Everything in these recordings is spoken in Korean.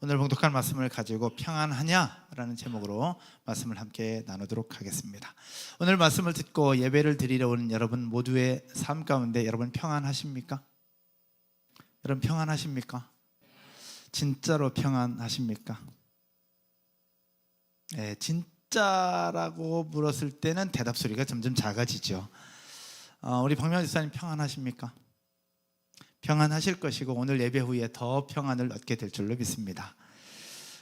오늘 봉독할 말씀을 가지고 평안하냐라는 제목으로 말씀을 함께 나누도록 하겠습니다. 오늘 말씀을 듣고 예배를 드리러 오는 여러분 모두의 삶 가운데 여러분 평안하십니까? 여러분 평안하십니까? 진짜로 평안하십니까? 네, 진짜라고 물었을 때는 대답 소리가 점점 작아지죠. 우리 박명환 집사님 평안하십니까? 평안하실 것이고 오늘 예배 후에 더 평안을 얻게 될 줄로 믿습니다.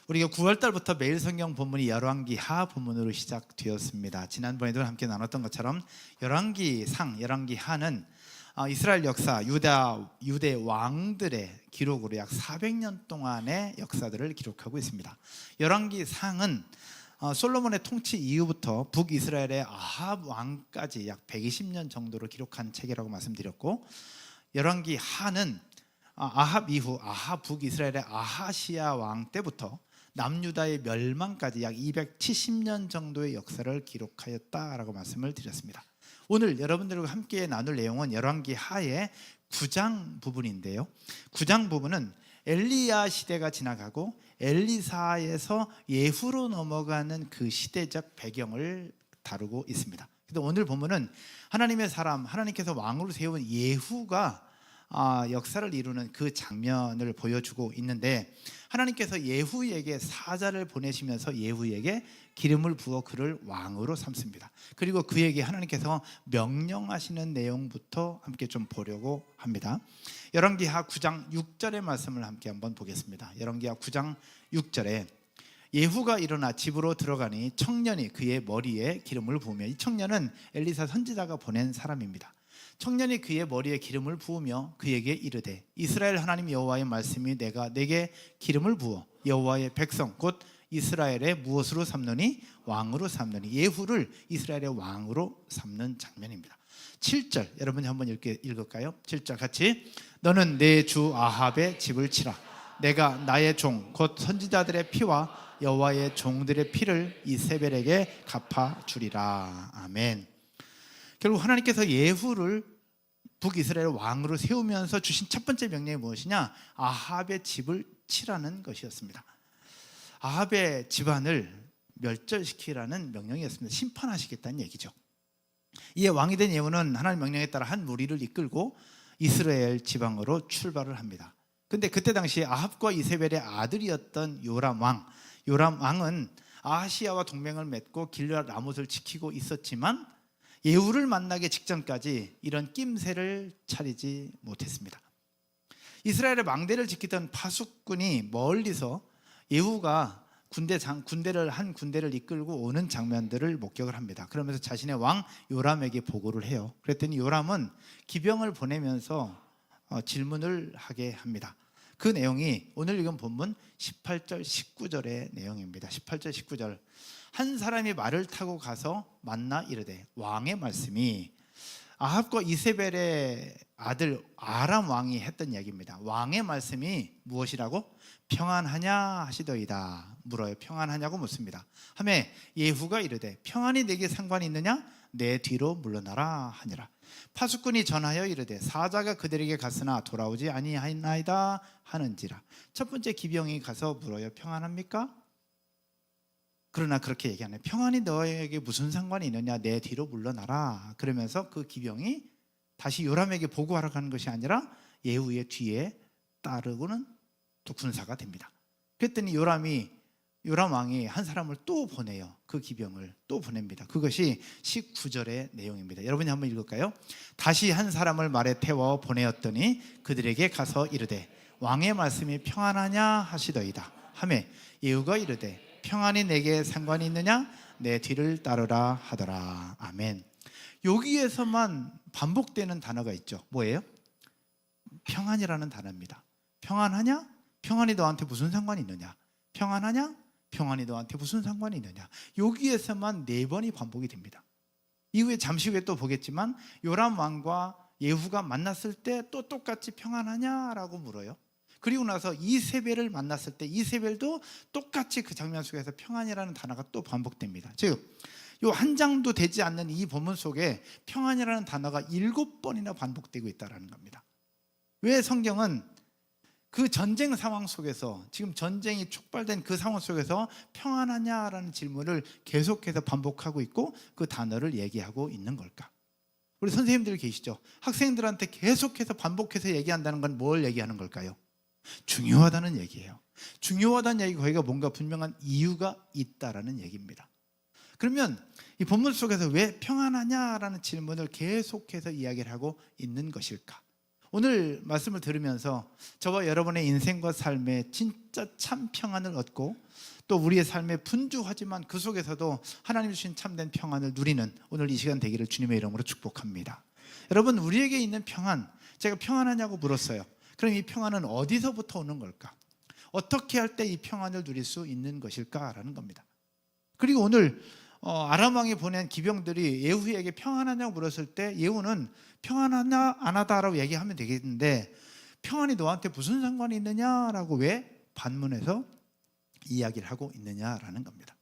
우리가 9월 달부터 매일 성경 본문이 열왕기하 본문으로 시작되었습니다. 지난번에도 함께 나눴던 것처럼 열왕기상, 열왕기하는 이스라엘 역사, 유대 왕들의 기록으로 약 400년 동안의 역사들을 기록하고 있습니다. 열왕기상은 솔로몬의 통치 이후부터 북이스라엘의 아합 왕까지 약 120년 정도로 기록한 책이라고 말씀드렸고, 열왕기하는 아합 이후 북이스라엘의 아하시아 왕 때부터 남유다의 멸망까지 약 270년 정도의 역사를 기록하였다라고 말씀을 드렸습니다. 오늘 여러분들과 함께 나눌 내용은 열왕기하의 9장 부분인데요, 9장 부분은 엘리야 시대가 지나가고 엘리사에서 예후로 넘어가는 그 시대적 배경을 다루고 있습니다. 그래서 오늘 본문은 하나님의 사람, 하나님께서 왕으로 세운 예후가 역사를 이루는 그 장면을 보여주고 있는데, 하나님께서 예후에게 사자를 보내시면서 예후에게 기름을 부어 그를 왕으로 삼습니다. 그리고 그에게 하나님께서 명령하시는 내용부터 함께 좀 보려고 합니다. 열왕기하 9장 6절의 말씀을 함께 한번 보겠습니다. 열왕기하 9장 6절에 예후가 일어나 집으로 들어가니 청년이 그의 머리에 기름을 부으며, 이 청년은 엘리사 선지자가 보낸 사람입니다. 청년이 그의 머리에 기름을 부으며 그에게 이르되, 이스라엘 하나님 여호와의 말씀이 내가 내게 기름을 부어 여호와의 백성 곧 이스라엘의 무엇으로 삼느니? 왕으로 삼느니. 예후를 이스라엘의 왕으로 삼는 장면입니다. 7절 여러분이 한번 읽을까요? 7절 같이. 너는 내 주 아합의 집을 치라. 내가 나의 종 곧 선지자들의 피와 여호와의 종들의 피를 이세벨에게 갚아주리라. 아멘. 결국 하나님께서 예후를 북이스라엘 왕으로 세우면서 주신 첫 번째 명령이 무엇이냐? 아합의 집을 치라는 것이었습니다. 아합의 집안을 멸절시키라는 명령이었습니다. 심판하시겠다는 얘기죠. 이에 왕이 된 예후는 하나님 명령에 따라 한 무리를 이끌고 이스라엘 지방으로 출발을 합니다. 근데 그때 당시 아합과 이세벨의 아들이었던 요람 왕은 아하시아와 동맹을 맺고 길르앗 라못을 지키고 있었지만 예후를 만나기 직전까지 이런 낌새를 차리지 못했습니다. 이스라엘의 망대를 지키던 파수꾼이 멀리서 예후가 군대를 이끌고 오는 장면들을 목격을 합니다. 그러면서 자신의 왕 요람에게 보고를 해요. 그랬더니 요람은 기병을 보내면서 질문을 하게 합니다. 그 내용이 오늘 읽은 본문 18절 19절의 내용입니다. 18절 19절. 한 사람이 말을 타고 가서 만나 이르되, 왕의 말씀이 아합과 이세벨의 아들 아람 왕이 했던 이야기입니다. 왕의 말씀이 무엇이라고? 평안하냐 하시더이다. 물어요. 평안하냐고 묻습니다. 하매 예후가 이르되, 평안이 내게 상관이 있느냐? 내 뒤로 물러나라 하니라. 파수꾼이 전하여 이르되, 사자가 그들에게 갔으나 돌아오지 아니하나이다 하는지라. 첫 번째 기병이 가서 물어요. 평안합니까? 그러나 그렇게 얘기하네. 평안이 너에게 무슨 상관이 있느냐? 내 뒤로 물러나라. 그러면서 그 기병이 다시 요람에게 보고하러 가는 것이 아니라 예후의 뒤에 따르고는 또 군사가 됩니다. 그랬더니 요람 왕이 한 사람을 또 보내요. 그 기병을 또 보냅니다. 그것이 19절의 내용입니다. 여러분이 한번 읽을까요? 다시 한 사람을 말에 태워 보내었더니 그들에게 가서 이르되, 왕의 말씀이 평안하냐 하시더이다. 하매 예후가 이르되, 평안이 내게 상관이 있느냐? 내 뒤를 따르라 하더라. 아멘. 여기에서만 반복되는 단어가 있죠. 뭐예요? 평안이라는 단어입니다. 평안하냐? 평안이 너한테 무슨 상관이 있느냐? 평안하냐? 평안이 너한테 무슨 상관이 있느냐? 여기에서만 4번이 반복이 됩니다. 이후에 잠시 후에 또 보겠지만 요람 왕과 예후가 만났을 때 또 똑같이 평안하냐라고 물어요. 그리고 나서 이세벨을 만났을 때 이세벨도 똑같이 그 장면 속에서 평안이라는 단어가 또 반복됩니다. 즉, 이 한 장도 되지 않는 이 본문 속에 평안이라는 단어가 7번이나 반복되고 있다는 겁니다. 왜 성경은 그 전쟁 상황 속에서, 지금 전쟁이 촉발된 그 상황 속에서 평안하냐라는 질문을 계속해서 반복하고 있고 그 단어를 얘기하고 있는 걸까? 우리 선생님들 계시죠? 학생들한테 계속해서 반복해서 얘기한다는 건 뭘 얘기하는 걸까요? 중요하다는 얘기예요. 중요하다는 얘기, 거기가 뭔가 분명한 이유가 있다라는 얘기입니다. 그러면 이 본문 속에서 왜 평안하냐라는 질문을 계속해서 이야기를 하고 있는 것일까? 오늘 말씀을 들으면서 저와 여러분의 인생과 삶에 진짜 참 평안을 얻고 또 우리의 삶에 분주하지만 그 속에서도 하나님 주신 참된 평안을 누리는 오늘 이 시간 되기를 주님의 이름으로 축복합니다. 여러분, 우리에게 있는 평안, 제가 평안하냐고 물었어요. 그럼 이 평안은 어디서부터 오는 걸까? 어떻게 할 때 이 평안을 누릴 수 있는 것일까라는 겁니다. 그리고 오늘 아람 왕이 보낸 기병들이 예후에게 평안하냐고 물었을 때 예후는 평안하냐 안 하다라고 얘기하면 되겠는데 평안이 너한테 무슨 상관이 있느냐라고 왜 반문해서 이야기를 하고 있느냐라는 겁니다.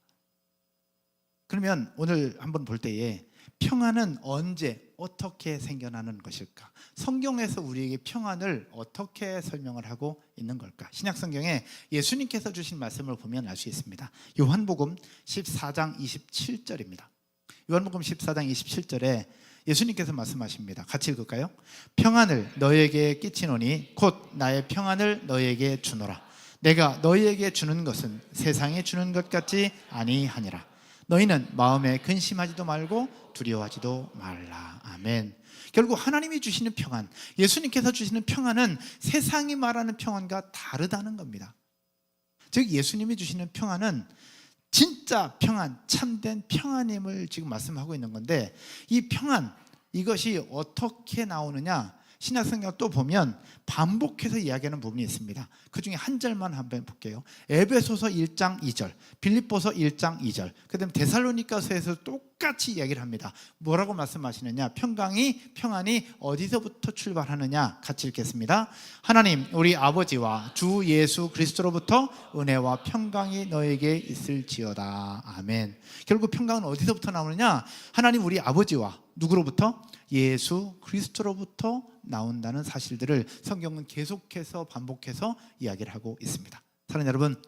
그러면 오늘 한번 볼 때에 평안은 언제 어떻게 생겨나는 것일까? 성경에서 우리에게 평안을 어떻게 설명을 하고 있는 걸까? 신약 성경에 예수님께서 주신 말씀을 보면 알 수 있습니다. 요한복음 14장 27절입니다. 요한복음 14장 27절에 예수님께서 말씀하십니다. 같이 읽을까요? 평안을 너희에게 끼치노니 곧 나의 평안을 너희에게 주노라. 내가 너희에게 주는 것은 세상에 주는 것 같지 아니하니라. 너희는 마음에 근심하지도 말고 두려워하지도 말라. 아멘. 결국 하나님이 주시는 평안, 예수님께서 주시는 평안은 세상이 말하는 평안과 다르다는 겁니다. 즉 예수님이 주시는 평안은 진짜 평안, 참된 평안임을 지금 말씀하고 있는 건데 이 평안, 이것이 어떻게 나오느냐? 신약 성경 또 보면 반복해서 이야기하는 부분이 있습니다. 그 중에 한 절만 한번 볼게요. 에베소서 1장 2절, 빌립보서 1장 2절, 그 다음에 데살로니가서에서 똑같이 이야기를 합니다. 뭐라고 말씀하시느냐? 평안이 어디서부터 출발하느냐? 같이 읽겠습니다. 하나님 우리 아버지와 주 예수 그리스도로부터 은혜와 평강이 너에게 있을지어다. 아멘. 결국 평강은 어디서부터 나오느냐? 하나님 우리 아버지와 누구로부터? 예수 그리스도로부터 나온다는 사실들을 성경은 계속해서 반복해서 이야기를 하고 있습니다. 사랑하는 여러분,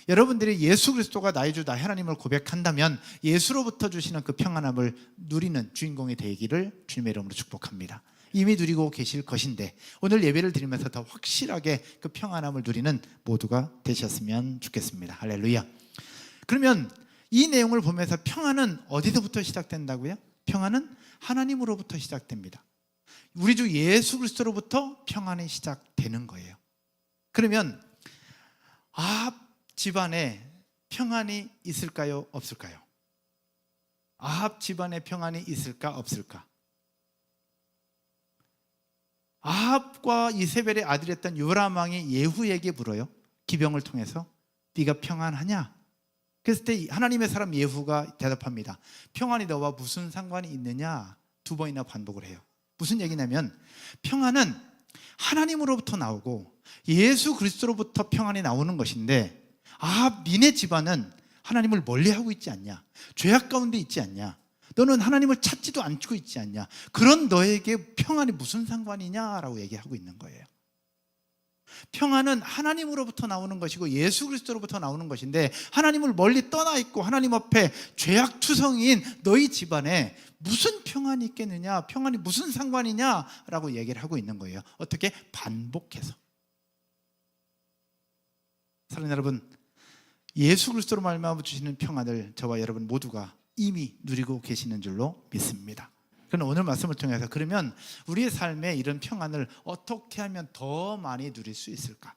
여러분들이 예수 그리스도가 나의 주 나의 하나님을 고백한다면 예수로부터 주시는 그 평안함을 누리는 주인공이 되기를 주님의 이름으로 축복합니다. 이미 누리고 계실 것인데 오늘 예배를 드리면서 더 확실하게 그 평안함을 누리는 모두가 되셨으면 좋겠습니다. 할렐루야. 그러면 이 내용을 보면서 평안은 어디서부터 시작된다고요? 평안은 하나님으로부터 시작됩니다. 우리 주 예수 그리스도로부터 평안이 시작되는 거예요. 그러면 아합 집안에 평안이 있을까요? 없을까요? 아합 집안에 평안이 있을까? 없을까? 아합과 이세벨의 아들이었던 요람 왕이 예후에게 물어요. 기병을 통해서 네가 평안하냐? 그랬을 때 하나님의 사람 예후가 대답합니다. 평안이 너와 무슨 상관이 있느냐? 2번이나 반복을 해요. 무슨 얘기냐면 평안은 하나님으로부터 나오고 예수 그리스도로부터 평안이 나오는 것인데 아합 니네 집안은 하나님을 멀리하고 있지 않냐? 죄악 가운데 있지 않냐? 너는 하나님을 찾지도 않고 있지 않냐? 그런 너에게 평안이 무슨 상관이냐라고 얘기하고 있는 거예요. 평안은 하나님으로부터 나오는 것이고 예수 그리스도로부터 나오는 것인데 하나님을 멀리 떠나 있고 하나님 앞에 죄악투성이인 너희 집안에 무슨 평안이 있겠느냐? 평안이 무슨 상관이냐라고 얘기를 하고 있는 거예요. 어떻게? 반복해서. 사랑하는 여러분, 예수 그리스도로 말미암아 주시는 평안을 저와 여러분 모두가 이미 누리고 계시는 줄로 믿습니다. 그럼 오늘 말씀을 통해서 그러면 우리의 삶에 이런 평안을 어떻게 하면 더 많이 누릴 수 있을까?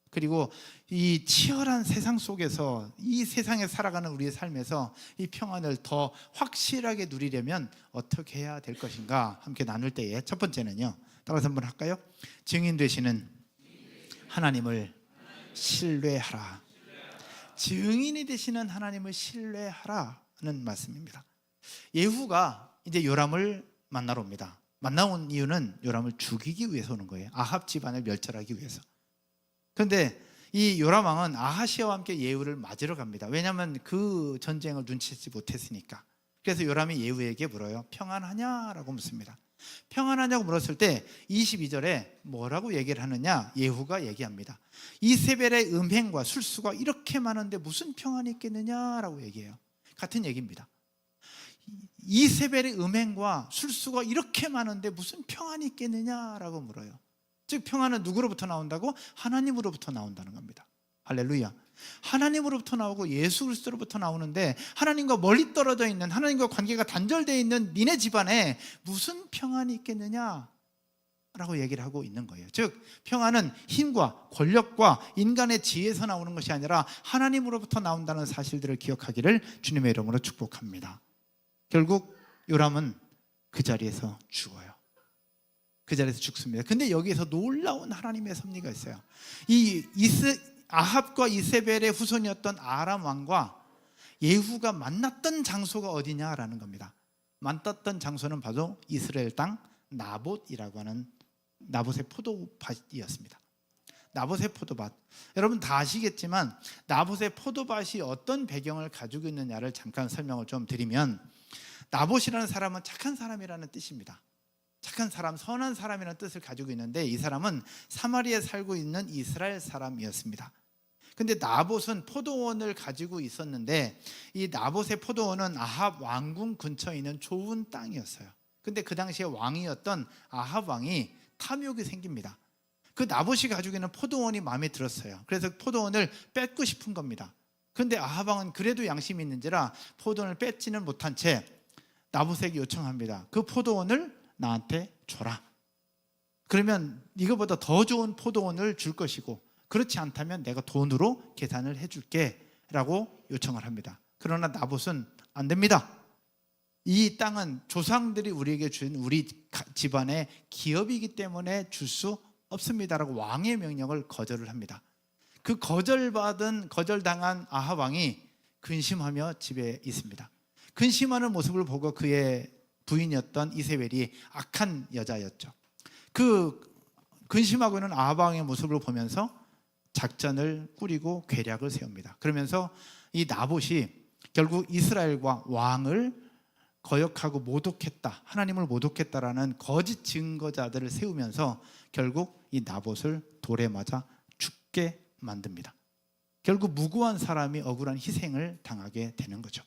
그리고 이 치열한 세상 속에서 이 세상에 살아가는 우리의 삶에서 이 평안을 더 확실하게 누리려면 어떻게 해야 될 것인가 함께 나눌 때에 첫 번째는요, 따라서 한번 할까요? 증인 되시는 하나님을 신뢰하라. 증인이 되시는 하나님을 신뢰하라는 말씀입니다. 예후가 이제 요람을 만나러 옵니다. 만나온 이유는 요람을 죽이기 위해서 오는 거예요. 아합 집안을 멸절하기 위해서. 그런데 이 요람 왕은 아하시아와 함께 예후를 맞으러 갑니다. 왜냐하면 그 전쟁을 눈치채지 못했으니까. 그래서 요람이 예후에게 물어요. 평안하냐라고 묻습니다. 평안하냐고 물었을 때 22절에 뭐라고 얘기를 하느냐? 예후가 얘기합니다. 이세벨의 음행과 술수가 이렇게 많은데 무슨 평안이 있겠느냐라고 얘기해요. 같은 얘기입니다. 이세벨의 음행과 술수가 이렇게 많은데 무슨 평안이 있겠느냐라고 물어요. 즉 평안은 누구로부터 나온다고? 하나님으로부터 나온다는 겁니다. 할렐루야. 하나님으로부터 나오고 예수 그리스도로부터 나오는데 하나님과 멀리 떨어져 있는, 하나님과 관계가 단절되어 있는 니네 집안에 무슨 평안이 있겠느냐 라고 얘기를 하고 있는 거예요. 즉 평안은 힘과 권력과 인간의 지혜에서 나오는 것이 아니라 하나님으로부터 나온다는 사실들을 기억하기를 주님의 이름으로 축복합니다. 결국 요람은 그 자리에서 죽어요. 그 자리에서 죽습니다. 근데 여기에서 놀라운 하나님의 섭리가 있어요. 아합과 이세벨의 후손이었던 아람 왕과 예후가 만났던 장소가 어디냐라는 겁니다. 만났던 장소는 바로 이스라엘 땅 나봇이라고 하는 나봇의 포도밭이었습니다. 나봇의 포도밭. 여러분 다 아시겠지만 나봇의 포도밭이 어떤 배경을 가지고 있느냐를 잠깐 설명을 좀 드리면, 나봇이라는 사람은 착한 사람이라는 뜻입니다. 착한 사람, 선한 사람이라는 뜻을 가지고 있는데 이 사람은 사마리아에 살고 있는 이스라엘 사람이었습니다. 근데 나봇은 포도원을 가지고 있었는데 이 나봇의 포도원은 아합 왕궁 근처에 있는 좋은 땅이었어요. 근데 그 당시에 왕이었던 아합 왕이 탐욕이 생깁니다. 그 나봇이 가지고 있는 포도원이 마음에 들었어요. 그래서 포도원을 뺏고 싶은 겁니다. 근데 아합 왕은 그래도 양심이 있는지라 포도원을 뺏지는 못한 채 나봇에게 요청합니다. 그 포도원을 나한테 줘라. 그러면 이거보다 더 좋은 포도원을 줄 것이고, 그렇지 않다면 내가 돈으로 계산을 해줄게 라고 요청을 합니다. 그러나 나봇은 안 됩니다. 이 땅은 조상들이 우리에게 준 우리 집안의 기업이기 때문에 줄 수 없습니다라고 왕의 명령을 거절을 합니다. 그 거절당한 아합 왕이 근심하며 집에 있습니다. 근심하는 모습을 보고 그의 부인이었던 이세벨이 악한 여자였죠. 그 근심하고 있는 아합 왕의 모습을 보면서 작전을 꾸리고 계략을 세웁니다. 그러면서 이 나봇이 결국 이스라엘과 왕을 거역하고 모독했다, 하나님을 모독했다라는 거짓 증거자들을 세우면서 결국 이 나봇을 돌에 맞아 죽게 만듭니다. 결국 무고한 사람이 억울한 희생을 당하게 되는 거죠.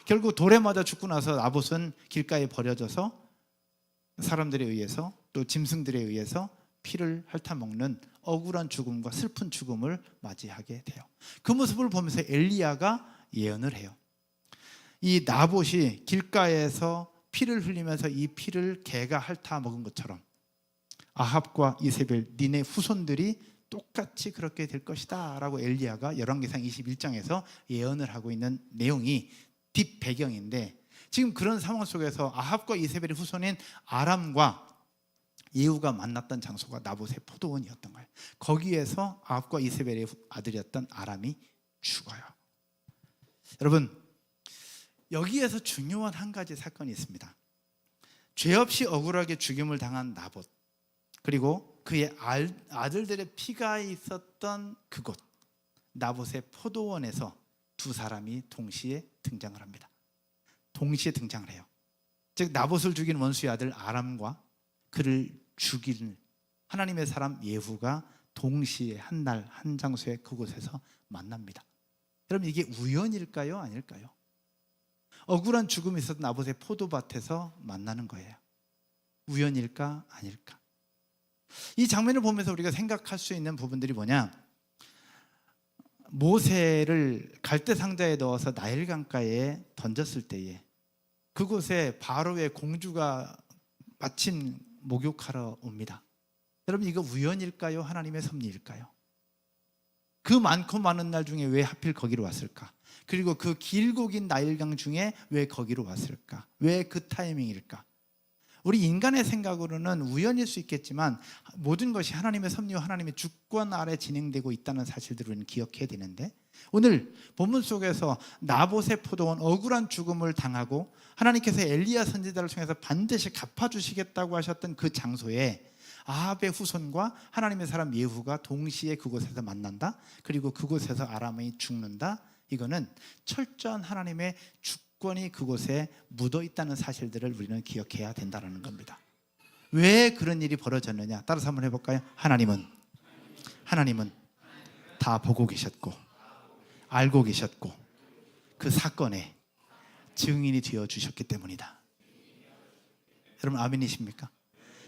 결국 돌에 맞아 죽고 나서 나봇은 길가에 버려져서 사람들에 의해서 또 짐승들에 의해서 피를 핥아먹는 억울한 죽음과 슬픈 죽음을 맞이하게 돼요. 그 모습을 보면서 엘리야가 예언을 해요. 이 나봇이 길가에서 피를 흘리면서 이 피를 개가 핥아먹은 것처럼 아합과 이세벨 니네 후손들이 똑같이 그렇게 될 것이다 라고 엘리야가 열왕기상 21장에서 예언을 하고 있는 내용이 뒷배경인데, 지금 그런 상황 속에서 아합과 이세벨의 후손인 아람과 예후가 만났던 장소가 나봇의 포도원이었던 거예요. 거기에서 아합과 이세벨의 아들이었던 아람이 죽어요. 여러분, 여기에서 중요한 한 가지 사건이 있습니다. 죄 없이 억울하게 죽임을 당한 나봇, 그리고 그의 아들들의 피가 있었던 그곳 나봇의 포도원에서 두 사람이 동시에 등장을 합니다. 동시에 등장을 해요. 즉 나봇을 죽인 원수의 아들 아람과 그를 죽인 하나님의 사람 예후가 동시에 한 날 한 장소에 그곳에서 만납니다. 여러분, 이게 우연일까요? 아닐까요? 억울한 죽음이 있었던 나봇의 포도밭에서 만나는 거예요. 우연일까? 아닐까? 이 장면을 보면서 우리가 생각할 수 있는 부분들이 뭐냐? 모세를 갈대 상자에 넣어서 나일강가에 던졌을 때에 그곳에 바로의 공주가 마침 목욕하러 옵니다. 여러분, 이거 우연일까요? 하나님의 섭리일까요? 그 많고 많은 날 중에 왜 하필 거기로 왔을까? 그리고 그 길고 긴 나일강 중에 왜 거기로 왔을까? 왜 그 타이밍일까? 우리 인간의 생각으로는 우연일 수 있겠지만 모든 것이 하나님의 섭리와 하나님의 주권 아래 진행되고 있다는 사실들을 우리는 기억해야 되는데, 오늘 본문 속에서 나봇의 포도원 억울한 죽음을 당하고 하나님께서 엘리야 선지자를 통해서 반드시 갚아주시겠다고 하셨던 그 장소에 아합의 후손과 하나님의 사람 예후가 동시에 그곳에서 만난다. 그리고 그곳에서 아람이 죽는다. 이거는 철저한 하나님의 주권이 그곳에 묻어 있다는 사실들을 우리는 기억해야 된다는 겁니다. 왜 그런 일이 벌어졌느냐? 따라서 한번 해볼까요? 하나님은 다 보고 계셨고 알고 계셨고 그 사건에 증인이 되어 주셨기 때문이다. 여러분 아멘이십니까?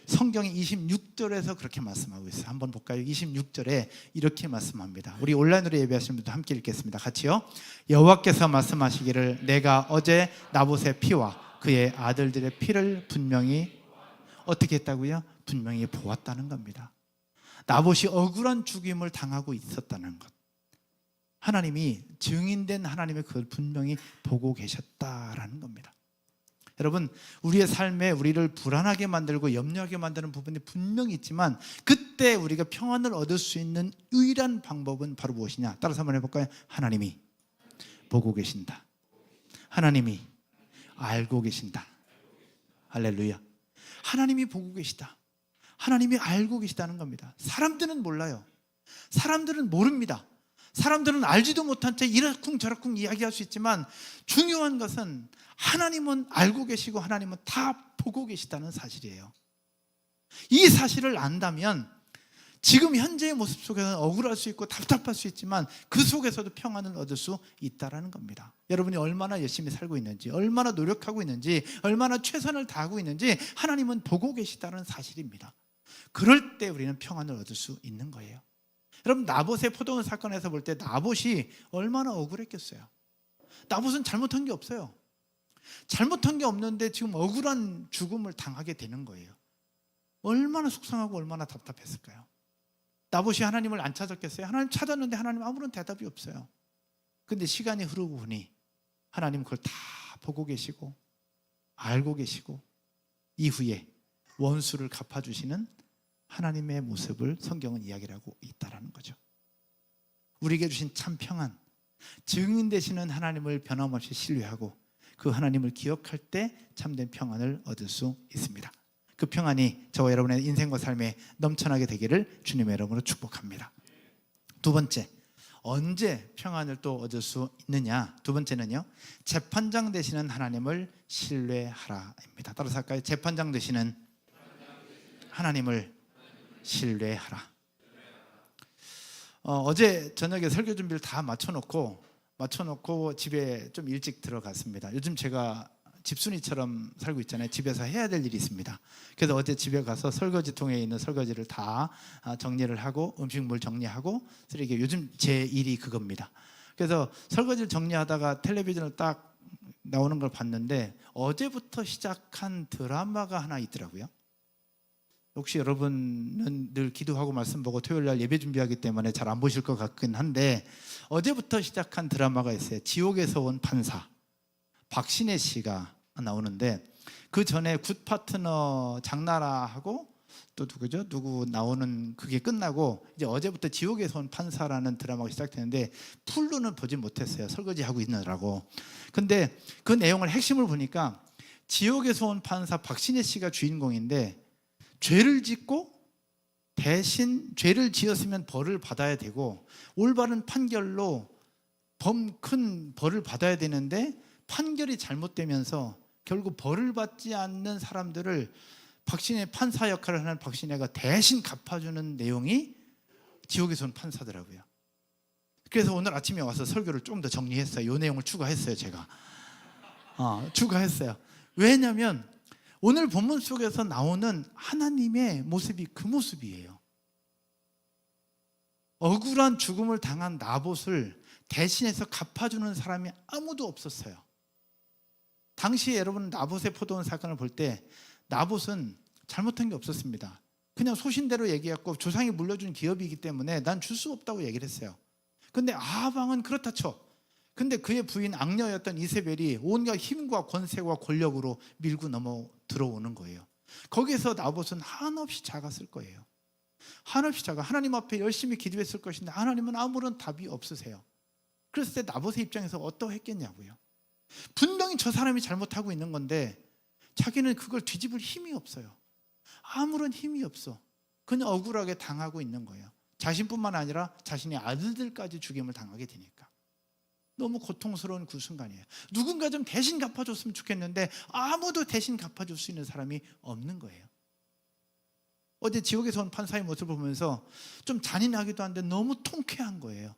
성경이 26절에서 그렇게 말씀하고 있어요. 한번 볼까요? 26절에 이렇게 말씀합니다. 우리 온라인으로 예배하시는 분들 함께 읽겠습니다. 같이요. 여호와께서 말씀하시기를 내가 어제 나봇의 피와 그의 아들들의 피를 분명히 어떻게 했다고요? 분명히 보았다는 겁니다. 나봇이 억울한 죽임을 당하고 있었다는 것, 하나님이 증인된 하나님의 그걸 분명히 보고 계셨다라는 겁니다. 여러분 우리의 삶에 우리를 불안하게 만들고 염려하게 만드는 부분이 분명히 있지만 그때 우리가 평안을 얻을 수 있는 유일한 방법은 바로 무엇이냐? 따라서 한번 해볼까요? 하나님이 보고 계신다. 하나님이 알고 계신다. 할렐루야. 하나님이 보고 계시다. 하나님이 알고 계시다는 겁니다. 사람들은 몰라요. 사람들은 모릅니다. 사람들은 알지도 못한 채 이러쿵저러쿵 이야기할 수 있지만 중요한 것은 하나님은 알고 계시고 하나님은 다 보고 계시다는 사실이에요. 이 사실을 안다면 지금 현재의 모습 속에서는 억울할 수 있고 답답할 수 있지만 그 속에서도 평안을 얻을 수 있다는 겁니다. 여러분이 얼마나 열심히 살고 있는지, 얼마나 노력하고 있는지, 얼마나 최선을 다하고 있는지 하나님은 보고 계시다는 사실입니다. 그럴 때 우리는 평안을 얻을 수 있는 거예요. 여러분 나봇의 포도원 사건에서 볼 때 나봇이 얼마나 억울했겠어요. 나봇은 잘못한 게 없어요. 잘못한 게 없는데 지금 억울한 죽음을 당하게 되는 거예요. 얼마나 속상하고 얼마나 답답했을까요? 나봇이 하나님을 안 찾았겠어요? 하나님 찾았는데 하나님 아무런 대답이 없어요. 근데 시간이 흐르고 보니 하나님 그걸 다 보고 계시고 알고 계시고 이후에 원수를 갚아주시는 하나님의 모습을 성경은 이야기를 하고 있다는 거죠. 우리에게 주신 참 평안, 증인 되시는 하나님을 변함없이 신뢰하고 그 하나님을 기억할 때 참된 평안을 얻을 수 있습니다. 그 평안이 저와 여러분의 인생과 삶에 넘쳐나게 되기를 주님의 이름으로 축복합니다. 두 번째, 언제 평안을 또 얻을 수 있느냐? 두 번째는요, 재판장 되시는 하나님을 신뢰하라입니다. 따라서 할까요? 재판장 되시는 하나님을 신뢰하라. 어제 저녁에 설교 준비를 다 맞춰놓고 집에 좀 일찍 들어갔습니다. 요즘 제가 집순이처럼 살고 있잖아요. 집에서 해야 될 일이 있습니다. 그래서 어제 집에 가서 설거지통에 있는 설거지를 다 정리를 하고 음식물 정리하고 쓰레기, 요즘 제 일이 그겁니다. 그래서 설거지를 정리하다가 텔레비전을 딱 나오는 걸 봤는데 어제부터 시작한 드라마가 하나 있더라고요. 혹시 여러분은 늘 기도하고 말씀 보고 토요일 날 예배 준비하기 때문에 잘 안 보실 것 같긴 한데 어제부터 시작한 드라마가 있어요. 지옥에서 온 판사, 박신혜 씨가 나오는데 그 전에 굿 파트너 장나라하고 또 누구죠? 누구 나오는 그게 끝나고 이제 어제부터 지옥에서 온 판사라는 드라마가 시작되는데 풀로는 보지 못했어요. 설거지하고 있느라고. 근데 그 내용을 핵심을 보니까 지옥에서 온 판사 박신혜 씨가 주인공인데 죄를 짓고 대신 죄를 지었으면 벌을 받아야 되고 올바른 판결로 큰 벌을 받아야 되는데 판결이 잘못되면서 결국 벌을 받지 않는 사람들을 박신혜 판사 역할을 하는 박신혜가 대신 갚아주는 내용이 지옥에서 온 판사더라고요. 그래서 오늘 아침에 와서 설교를 좀 더 정리했어요. 이 내용을 추가했어요. 제가 추가했어요. 왜냐하면 오늘 본문 속에서 나오는 하나님의 모습이 그 모습이에요. 억울한 죽음을 당한 나봇을 대신해서 갚아주는 사람이 아무도 없었어요. 당시에 여러분 나봇의 포도원 사건을 볼 때 나봇은 잘못한 게 없었습니다. 그냥 소신대로 얘기했고 조상이 물려준 기업이기 때문에 난 줄 수 없다고 얘기를 했어요. 근데 아합왕은 그렇다 쳐. 근데 그의 부인 악녀였던 이세벨이 온갖 힘과 권세와 권력으로 밀고 넘어 들어오는 거예요. 거기서 나봇은 한없이 작았을 거예요. 한없이 작아. 하나님 앞에 열심히 기도했을 것인데 하나님은 아무런 답이 없으세요. 그랬을 때 나봇의 입장에서 어떠했겠냐고요. 분명히 저 사람이 잘못하고 있는 건데 자기는 그걸 뒤집을 힘이 없어요. 아무런 힘이 없어. 그냥 억울하게 당하고 있는 거예요. 자신뿐만 아니라 자신의 아들들까지 죽임을 당하게 되니까. 너무 고통스러운 그 순간이에요. 누군가 좀 대신 갚아줬으면 좋겠는데 아무도 대신 갚아줄 수 있는 사람이 없는 거예요. 어제 지옥에서 온 판사의 모습을 보면서 좀 잔인하기도 한데 너무 통쾌한 거예요.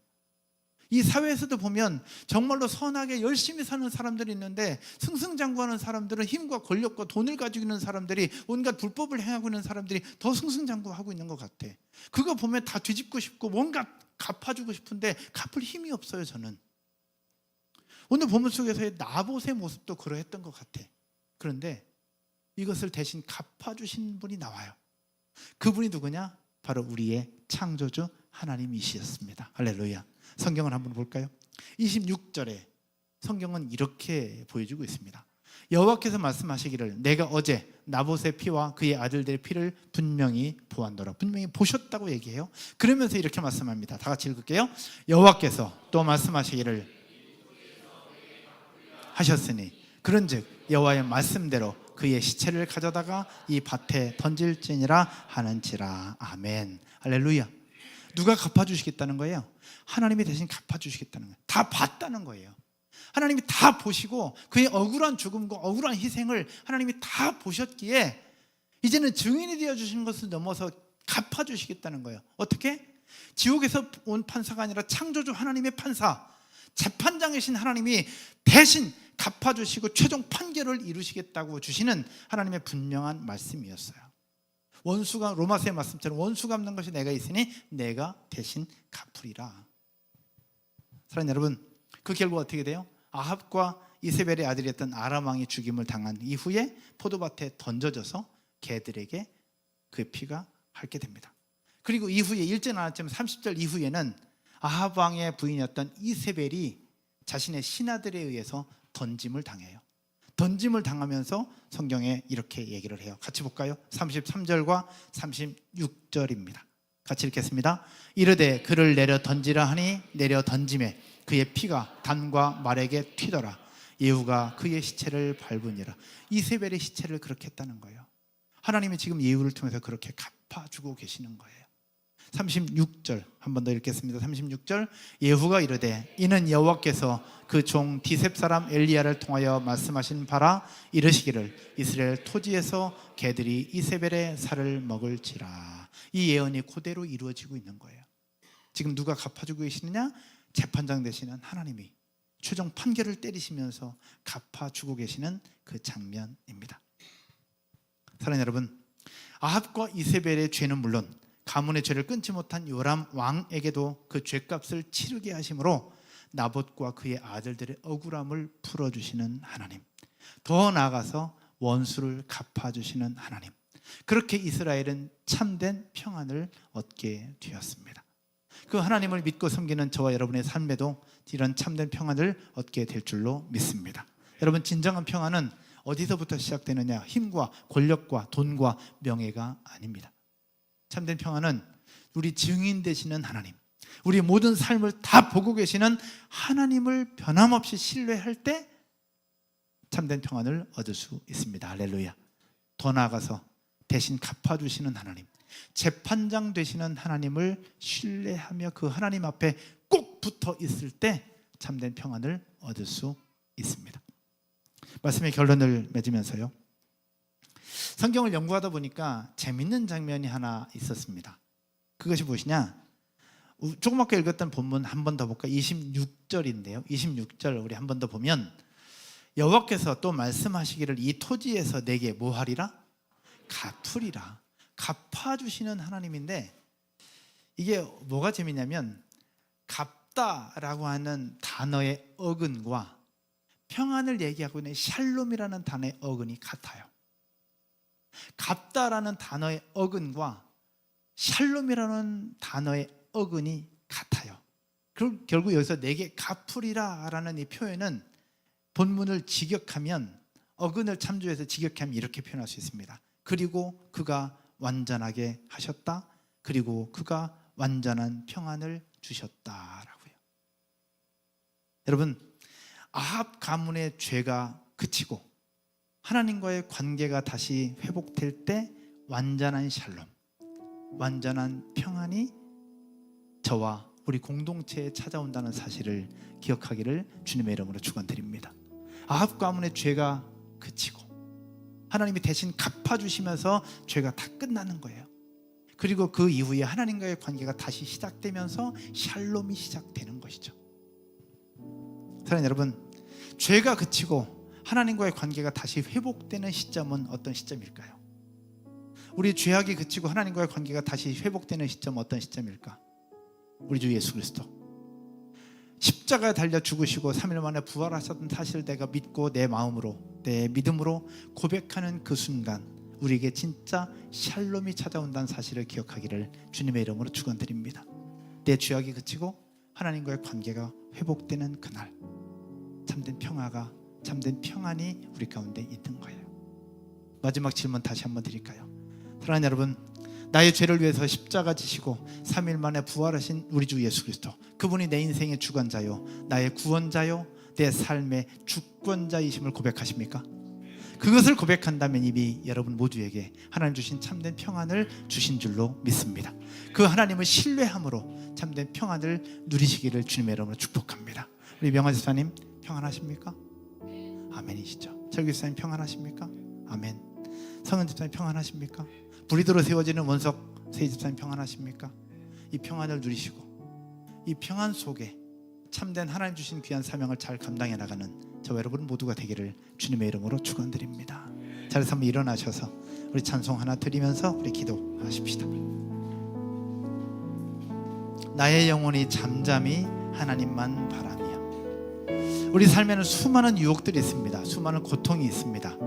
이 사회에서도 보면 정말로 선하게 열심히 사는 사람들이 있는데 승승장구하는 사람들은 힘과 권력과 돈을 가지고 있는 사람들이, 온갖 불법을 행하고 있는 사람들이 더 승승장구하고 있는 것 같아. 그거 보면 다 뒤집고 싶고 뭔가 갚아주고 싶은데 갚을 힘이 없어요. 저는 오늘 본문 속에서의 나봇의 모습도 그러했던 것 같아. 그런데 이것을 대신 갚아주신 분이 나와요. 그분이 누구냐? 바로 우리의 창조주 하나님이시였습니다. 할렐루야. 성경을 한번 볼까요? 26절에 성경은 이렇게 보여주고 있습니다. 여호와께서 말씀하시기를 내가 어제 나봇의 피와 그의 아들들의 피를 분명히 보았노라. 분명히 보셨다고 얘기해요. 그러면서 이렇게 말씀합니다. 다 같이 읽을게요. 여호와께서 또 말씀하시기를 하셨으니 그런즉 여호와의 말씀대로 그의 시체를 가져다가 이 밭에 던질지니라 하는지라. 아멘. 할렐루야. 누가 갚아주시겠다는 거예요? 하나님이 대신 갚아주시겠다는 거예요. 다 봤다는 거예요. 하나님이 다 보시고 그의 억울한 죽음과 억울한 희생을 하나님이 다 보셨기에 이제는 증인이 되어주신 것을 넘어서 갚아주시겠다는 거예요. 어떻게? 지옥에서 온 판사가 아니라 창조주 하나님의 판사, 재판장이신 하나님이 대신 갚아주시고 최종 판결을 이루시겠다고 주시는 하나님의 분명한 말씀이었어요. 원수가, 로마서의 말씀처럼 원수 갚는 것이 내가 있으니 내가 대신 갚으리라. 사랑하는 여러분, 그 결과 어떻게 돼요? 아합과 이세벨의 아들이었던 아람 왕이 죽임을 당한 이후에 포도밭에 던져져서 개들에게 그의 피가 핥게 됩니다. 그리고 이후에 읽지는 않았지만 30절 이후에는 아합 왕의 부인이었던 이세벨이 자신의 신하들에 의해서 던짐을 당해요. 던짐을 당하면서 성경에 이렇게 얘기를 해요. 같이 볼까요? 33절과 36절입니다. 같이 읽겠습니다. 이르되 그를 내려 던지라 하니 내려 던짐에 그의 피가 단과 말에게 튀더라. 예후가 그의 시체를 밟으니라. 이세벨의 시체를 그렇게 했다는 거예요. 하나님이 지금 예후를 통해서 그렇게 갚아주고 계시는 거예요. 36절 한 번 더 읽겠습니다. 36절 예후가 이르되 이는 여호와께서 그 종 디셉 사람 엘리야를 통하여 말씀하신 바라 이르시기를 이스라엘 토지에서 개들이 이세벨의 살을 먹을지라. 이 예언이 그대로 이루어지고 있는 거예요. 지금 누가 갚아주고 계시느냐? 재판장 되시는 하나님이 최종 판결을 때리시면서 갚아주고 계시는 그 장면입니다. 사랑하는 여러분, 아합과 이세벨의 죄는 물론 가문의 죄를 끊지 못한 요람 왕에게도 그 죄값을 치르게 하심으로 나봇과 그의 아들들의 억울함을 풀어주시는 하나님, 더 나아가서 원수를 갚아주시는 하나님, 그렇게 이스라엘은 참된 평안을 얻게 되었습니다. 그 하나님을 믿고 섬기는 저와 여러분의 삶에도 이런 참된 평안을 얻게 될 줄로 믿습니다. 여러분, 진정한 평안은 어디서부터 시작되느냐? 힘과 권력과 돈과 명예가 아닙니다. 참된 평안은 우리 증인 되시는 하나님, 우리 모든 삶을 다 보고 계시는 하나님을 변함없이 신뢰할 때 참된 평안을 얻을 수 있습니다. 할렐루야. 더 나아가서 대신 갚아주시는 하나님, 재판장 되시는 하나님을 신뢰하며 그 하나님 앞에 꼭 붙어 있을 때 참된 평안을 얻을 수 있습니다. 말씀의 결론을 맺으면서요, 성경을 연구하다 보니까 재밌는 장면이 하나 있었습니다. 그것이 무엇이냐? 조금 아까 읽었던 본문 한 번 더 볼까? 26절인데요 26절 우리 한 번 더 보면 여호와께서 또 말씀하시기를 이 토지에서 내게 뭐 하리라? 갚으리라. 갚아주시는 하나님인데, 이게 뭐가 재미냐면 갚다라고 하는 단어의 어근과 평안을 얘기하고 있는 샬롬이라는 단어의 어근이 같아요. 갚다라는 단어의 어근과 샬롬이라는 단어의 어근이 같아요. 결국 여기서 내게 갚으리라 라는 이 표현은 본문을 직역하면, 어근을 참조해서 직역하면 이렇게 표현할 수 있습니다. 그리고 그가 완전하게 하셨다. 그리고 그가 완전한 평안을 주셨다라고요. 여러분, 아합 가문의 죄가 그치고 하나님과의 관계가 다시 회복될 때 완전한 샬롬, 완전한 평안이 저와 우리 공동체에 찾아온다는 사실을 기억하기를 주님의 이름으로 축원드립니다. 아합 가문의 죄가 그치고 하나님이 대신 갚아주시면서 죄가 다 끝나는 거예요. 그리고 그 이후에 하나님과의 관계가 다시 시작되면서 샬롬이 시작되는 것이죠. 사랑하는 여러분, 죄가 그치고 하나님과의 관계가 다시 회복되는 시점은 어떤 시점일까요? 우리 죄악이 그치고 하나님과의 관계가 다시 회복되는 시점은 어떤 시점일까? 우리 주 예수 그리스도 십자가에 달려 죽으시고 3일 만에 부활하셨던 사실을 내가 믿고 내 마음으로, 내 믿음으로 고백하는 그 순간 우리에게 진짜 샬롬이 찾아온다는 사실을 기억하기를 주님의 이름으로 축원드립니다. 내 죄악이 그치고 하나님과의 관계가 회복되는 그날 참된 평화가, 참된 평안이 우리 가운데 있는 거예요. 마지막 질문 다시 한번 드릴까요? 사랑하는 여러분, 나의 죄를 위해서 십자가 지시고 3일 만에 부활하신 우리 주 예수 그리스도, 그분이 내 인생의 주관자요, 나의 구원자요, 내 삶의 주권자이심을 고백하십니까? 그것을 고백한다면 이미 여러분 모두에게 하나님 주신 참된 평안을 주신 줄로 믿습니다. 그 하나님을 신뢰함으로 참된 평안을 누리시기를 주님의 이름으로 축복합니다. 우리 명화 집사님 평안하십니까? 아멘이시죠. 철규 집사님 평안하십니까? 아멘. 성은 집사님 평안하십니까? 브리드로 세워지는 원석 세 집사님 평안하십니까? 이 평안을 누리시고 이 평안 속에 참된 하나님 주신 귀한 사명을 잘 감당해 나가는 저와 여러분 모두가 되기를 주님의 이름으로 축원드립니다. 자리에서 한번 일어나셔서 우리 찬송 하나 드리면서 우리 기도하십시다. 나의 영혼이 잠잠히 하나님만 바라며. 우리 삶에는 수많은 유혹들이 있습니다. 수많은 고통이 있습니다.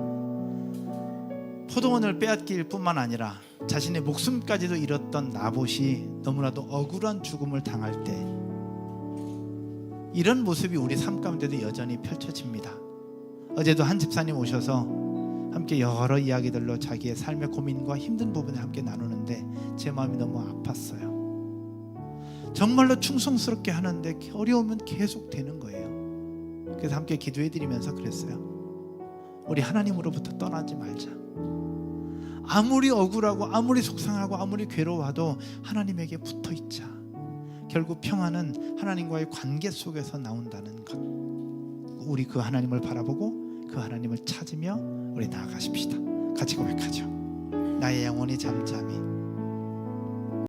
포도원을 빼앗길 뿐만 아니라 자신의 목숨까지도 잃었던 나봇이 너무나도 억울한 죽음을 당할 때 이런 모습이 우리 삶 가운데도 여전히 펼쳐집니다. 어제도 한 집사님 오셔서 함께 여러 이야기들로 자기의 삶의 고민과 힘든 부분을 함께 나누는데 제 마음이 너무 아팠어요. 정말로 충성스럽게 하는데 어려우면 계속 되는 거예요. 그래서 함께 기도해드리면서 그랬어요. 우리 하나님으로부터 떠나지 말자. 아무리 억울하고 아무리 속상하고 아무리 괴로워도 하나님에게 붙어있자. 결국 평안은 하나님과의 관계 속에서 나온다는 것. 우리 그 하나님을 바라보고 그 하나님을 찾으며 우리 나아가십시다. 같이 고백하죠. 나의 영혼이 잠잠히